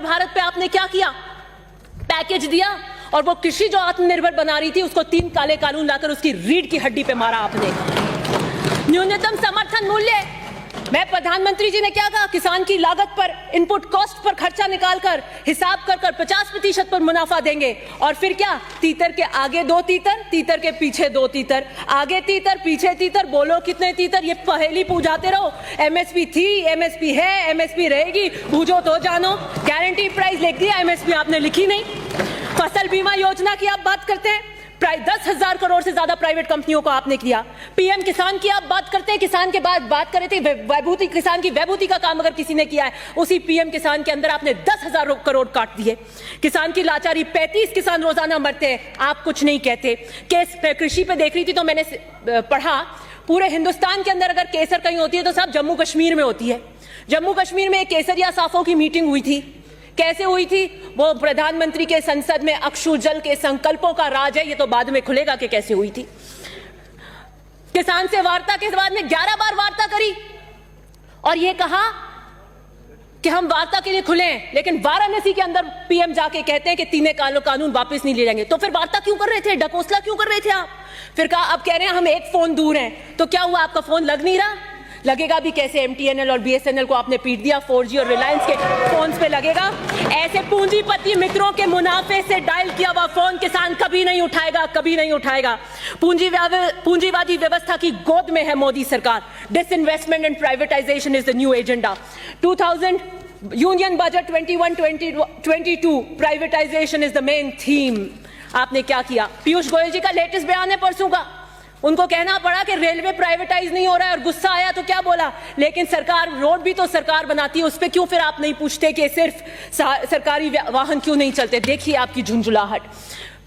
भारत पे आपने क्या किया? पैकेज दिया और वो कृषि जो आत्मनिर्भर बना रही थी उसको 3 काले कानून लाकर उसकी रीढ़ की हड्डी पे मारा आपने। न्यूनतम समर्थन मूल्य, मैं प्रधानमंत्री जी ने क्या कहा? किसान की लागत पर, इनपुट कॉस्ट पर खर्चा निकालकर हिसाब कर 50% पर मुनाफा देंगे। और फिर क्या? तीतर के आगे 2 तीतर, तीतर के पीछे 2 तीतर, आगे तीतर पीछे तीतर, बोलो कितने तीतर? ये पहेली पूछाते रहो। एमएसपी थी, एमएसपी है, एमएसपी रहेगी, बूझो तो जानो। गारंटी प्राइस लिख दिया, एमएसपी आपने लिखी नहीं। फसल बीमा योजना की आप बात करते हैं, 10,000 करोड़ से ज्यादा प्राइवेट कंपनियों को आपने किया। पीएम किसान की आप बात करते हैं, किसान के बाद बात कर रहे थे वैभूति, किसान की वैभूति का काम अगर किसी ने किया है, उसी पीएम किसान के अंदर आपने 10,000 करोड़ काट दिए। किसान की लाचारी, 35 किसान रोजाना मरते हैं, आप कुछ नहीं कहते। केस कृषि पे देख रही थी तो मैंने पढ़ा, पूरे हिंदुस्तान के अंदर अगर केसर कहीं होती है तो सब जम्मू कश्मीर में होती है। जम्मू कश्मीर में केसरिया साफों की मीटिंग हुई थी। कैसे हुई थी? वो प्रधानमंत्री के संसद में अक्षु जल के संकल्पों का राज है, ये तो बाद में खुलेगा कि कैसे हुई थी। किसान से वार्ता के बाद में 11 बार वार्ता करी और ये कहा कि हम वार्ता के लिए खुले हैं, लेकिन वाराणसी के अंदर पीएम जाके कहते हैं कि 3 कानून वापस नहीं ले जाएंगे। तो फिर वार्ता क्यों कर रहे थे? ढकोसला क्यों कर रहे थे आप? फिर कहा, अब कह रहे हैं हम 1 फोन दूर हैं। तो क्या हुआ? आपका फोन लग नहीं रहा? लगेगा भी कैसे? एमटीएनएल और बीएसएनएल को आपने पीट दिया, 4G और रिलायंस के फोन्स पे लगेगा। ऐसे पूंजीपति मित्रों के मुनाफे से डायल किया हुआ फोन किसान कभी नहीं उठाएगा, कभी नहीं उठाएगा। पूंजीवादी व्यवस्था की गोद में है मोदी सरकार। Disinvestment and privatisation is the new agenda. 2000 union budget 21-22 privatisation is the main theme. आपने क्या किया? पीयूष गोयल जी का लेटेस्ट बयान है परसों का, उनको कहना पड़ा कि रेलवे प्राइवेटाइज नहीं हो रहा है और गुस्सा आया तो क्या बोला? लेकिन सरकार, रोड भी तो सरकार बनाती है, उस पे क्यों फिर आप नहीं पूछते कि सिर्फ सरकारी वाहन क्यों नहीं चलते? देखिए आपकी झुंझुलाहट।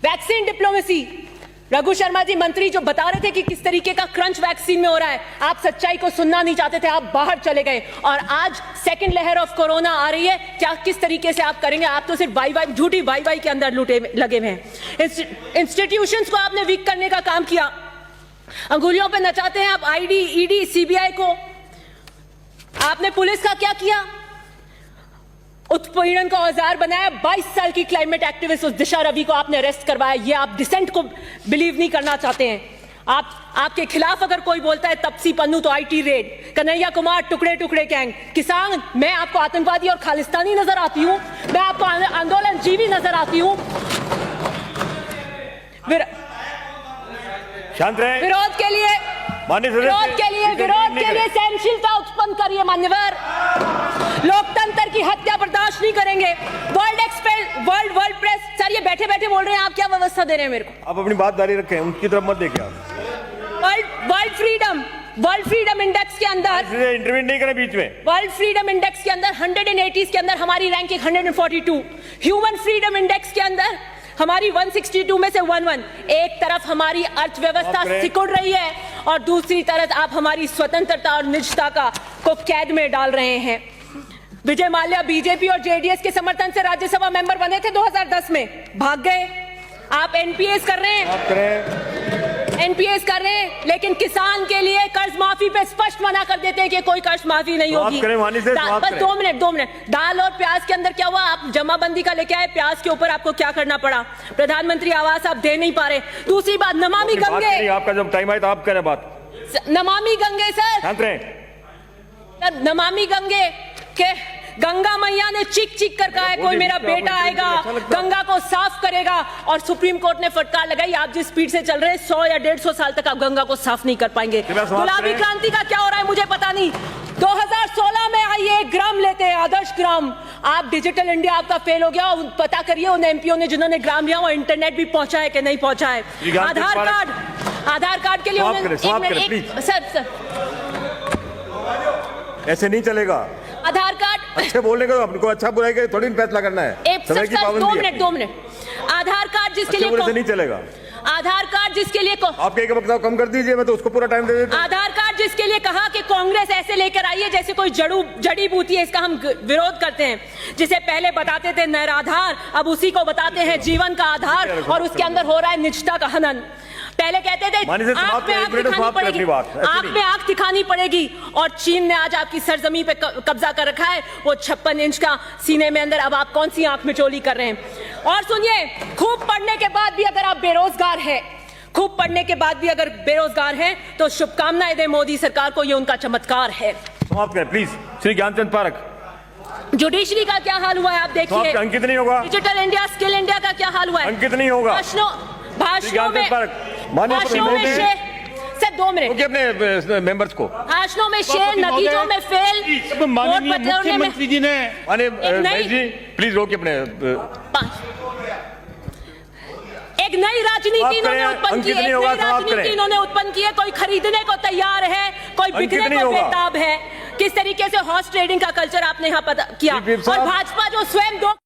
वैक्सीन डिप्लोमेसी, रघु शर्मा जी मंत्री जो बता रहे थे कि किस तरीके का क्रंच वैक्सीन में हो रहा है, आप सच्चाई को सुनना नहीं चाहते थे, आप बाहर चले गए। और आज सेकंड लहर ऑफ कोरोना आ रही है, क्या किस तरीके से आप करेंगे? आप तो सिर्फ वाई झूठी वाई के अंदर लगे हुए हैं। इंस्टीट्यूशंस को आपने वीक करने का काम किया, अंगुलियों पे नचाते हैं आप आईडी, ईडी, सीबीआई को। आपने पुलिस का क्या किया? उत्पीड़न का औजार बनाया। 22 साल की क्लाइमेट एक्टिविस्ट उस दिशा रवि को आपने अरेस्ट करवाया। ये आप डिसेंट को बिलीव नहीं करना चाहते हैं। आपके खिलाफ अगर कोई बोलता है तपसी पन्नू तो आईटी रेड, कन्हैया कुमार टुकड़े टुकड़े गैंग। किसान, मैं आपको आतंकवादी और खालिस्तानी नजर आती हूं? मैं आपको आंदोलन जीवी नजर आती हूं? शांत रहे। विरोध के लिए सहनशीलता उत्पन्न करिए मान्यवर। लोकतंत्र की हत्या बर्दाश्त नहीं करेंगे। वर्ल्ड प्रेस, सर ये बैठे बैठे बोल रहे हैं, आप क्या व्यवस्था दे रहे हैं मेरे को? आप अपनी बात जारी रखें, उनकी तरफ मत देखिए आप। वर्ल्ड फ्रीडम इंडेक्स के अंदर इंटरव्यू नहीं करें बीच में। वर्ल्ड फ्रीडम इंडेक्स के अंदर 180 के अंदर हमारी रैंकिंग 142। ह्यूमन फ्रीडम इंडेक्स के अंदर हमारी 162 में से 11। एक तरफ हमारी अर्थव्यवस्था सिकुड़ रही है और दूसरी तरफ आप हमारी स्वतंत्रता और निजता को कैद में डाल रहे हैं। विजय माल्या बीजेपी और जेडीएस के समर्थन से राज्यसभा मेंबर बने थे 2010 में, भाग गए। आप एनपीएस कर रहे हैं, लेकिन किसान के लिए कर्ज माफी पे स्पष्ट मना कर देते हैं कि कोई कर्ज माफी नहीं होगी। बस 2 मिनट। दाल और प्याज के अंदर क्या हुआ? आप जमाबंदी का लेके आए, प्याज के ऊपर आपको क्या करना पड़ा? प्रधानमंत्री आवास आप दे नहीं पा रहे। दूसरी बात, नमामि गंगे, आपका जब टाइम आए तो आप करें बात। नमामि गंगे सर, नमामि गंगे के गंगा मैया ने चीख कर कहा है कोई मेरा बेटा आएगा, गंगा को साफ करेगा, और सुप्रीम कोर्ट ने फटकार लगाई। आप जिस स्पीड से चल रहे हैं 100 या 150 साल तक आप गंगा को साफ नहीं कर पाएंगे। गुलाबी क्रांति का क्या हो रहा है मुझे पता नहीं। 2016 में आइए ग्राम लेते हैं, आदर्श ग्राम। आप डिजिटल इंडिया आपका फेल हो गया। पता करिए उन एमपीओ ने जिन्होंने ग्राम लिया वो इंटरनेट भी पहुंचा है कि नहीं पहुंचा है। आधार कार्ड के लिए सर ऐसे नहीं चलेगा। आधार कार्ड अच्छे बोलने का आपको अच्छा बुराई का थोड़ी फैसला करना है। समय की पाबंदी है। 2 मिनट। आधार कार्ड जिसके लिए नहीं चलेगा। आधार कार्ड जिसके लिए आप एक वक्त कम कर दीजिए, मैं तो उसको पूरा टाइम दे देता हूं। आधार कार्ड जिसके लिए कहा कि कांग्रेस ऐसे लेकर आई है जैसे कोई जड़ी बूटी है, इसका हम विरोध करते हैं। जिसे पहले बताते थे निराधार, अब उसी को बताते हैं जीवन का आधार, और उसके अंदर हो रहा है निजता का हनन। पहले कहते थे मानिए से आंख समाप्त में करें, आंख एक मिनट में दिखानी समाप्त करें पड़ेगी, अपनी बात, ऐसे आंख नहीं। में आंख दिखानी पड़ेगी। और चीन ने आज आपकी सरजमी पे कब्जा कर रखा है, वो 56 इंच का सीने में अंदर। अब आप कौन सी आंख में चोली कर रहे हैं? और सुनिए, खूब पढ़ने के बाद भी अगर आप बेरोजगार हैं, खूब पढ़ने के बाद भी अगर बेरोजगार हैं, तो शुभकामनाएं दें मोदी सरकार को, ये उनका चमत्कार है। समाप्त करें प्लीज। श्री ज्ञानचंद पारख। जुडिशरी का क्या हाल हुआ है आप देखिए। समाप्त, अंकित नहीं होगा। डिजिटल इंडिया, स्किल इंडिया का क्या हाल हुआ है? अंकित नहीं होगा। भाषणों में, माननीय भाषणों में शेर, सिर्फ 2 मिनट, अपने मेंबर्स को भाषणों में शेर, नतीजों में फेल, माननीय मुख्यमंत्री जी ने महेश जी प्लीज रोकिए अपने। एक नई राजनीति इन्होंने उत्पन्न की है, एक नई राजनीति इन्होंने उत्पन्न की है। कोई खरीदने को तैयार है, कोई बिकने को बेताब है। किस तरीके से हॉर्स ट्रेडिंग का कल्चर आपने यहाँ किया। और भाजपा जो स्वयं 2